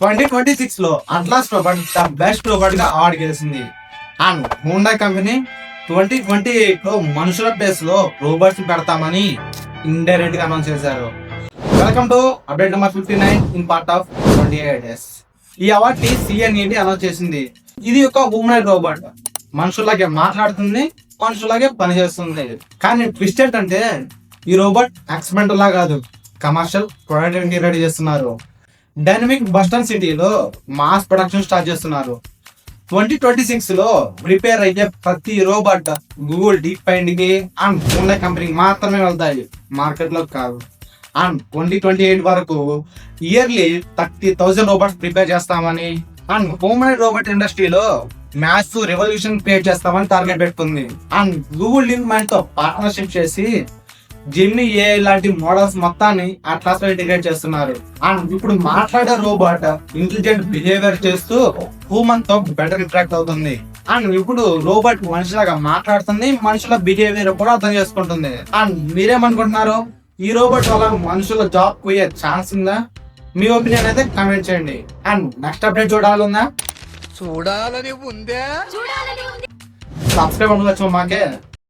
2026 లో atlas robot the best robot గా award గెలిచింది. అండ్ హోండా కంపెనీ 2028 లో మనుషుల ప్లేస్ లో రోబోట్స్ పెడతామని ఇండైరెక్ట్ గా అనౌన్స్ చేశారు. Welcome to update number 59 in part of 28 days. ఈ అవార్డ్ ని CNET అనౌన్స్ చేసింది. ఇది ఒక హ్యూమనాయిడ్ రోబోట్, మనుషులాగే మాట్లాడుతుంది, మనుషులాగే పనిచేస్తుంది. కానీ ట్విస్ట్ ఏంటంటే ఈ రోబోట్ ఎక్స్పెరిమెంటల్ లా కాదు, కమర్షియల్ ప్రొడక్ట్ రెడీ చేస్తున్నారు. డైనమిక్ బస్టన్ సిటీలో మాస్ ప్రొడక్షన్ స్టార్ట్ చేస్తున్నారు. 2026 లో ప్రిపేర్ అయ్యే ప్రతి రోబోట్ గూగుల్ డీప్ ఫైండ్ కి అండ్ హోండా కంపెనీకి మాత్రమే వెళ్తాయి, మార్కెట్ లో కాదు. అండ్ 2028 వరకు ఇయర్లీ 30,000 రోబోట్స్ ప్రిపేర్ చేస్తామని అండ్ హ్యూమనాయిడ్ రోబోట్ ఇండస్ట్రీలో మ్యాసివ్ రెవల్యూషన్ క్రియేట్ చేస్తామని టార్గెట్ పెట్టుకుంది. అండ్ గూగుల్ లింక్ మైండ్ తో పార్ట్నర్షిప్ చేసి జెమినీ AI లాంటి మోడల్స్ మొత్తాన్ని అట్లాస్ లో ఇంటిగ్రేట్ చేస్తున్నారు. అండ్ ఇప్పుడు మాట్లాడే రోబోట్ ఇంటెలిజెంట్ బిహేవియర్ చేస్తూ హ్యూమన్ తో బెటర్ ఇంటరాక్ట్ అవుతుంది. అండ్ ఇప్పుడు రోబోట్ మనిషిలాగా మాట్లాడుతుంది, మనుషుల బిహేవియర్ కూడా అర్థం చేసుకుంటుంది. అండ్ మీరేమనుకుంటున్నారు, ఈ రోబోట్ వల్ల మనుషుల జాబ్ పోయే ఛాన్స్ ఉందా? మీ ఒపీనియన్ అయితే కామెంట్ చేయండి. అండ్ నెక్స్ట్ అప్డేట్ చూడాలని ఉందా? చూడాలని ఉందే. సబ్స్క్రైబ్ అవ్వచ్చు మాకే.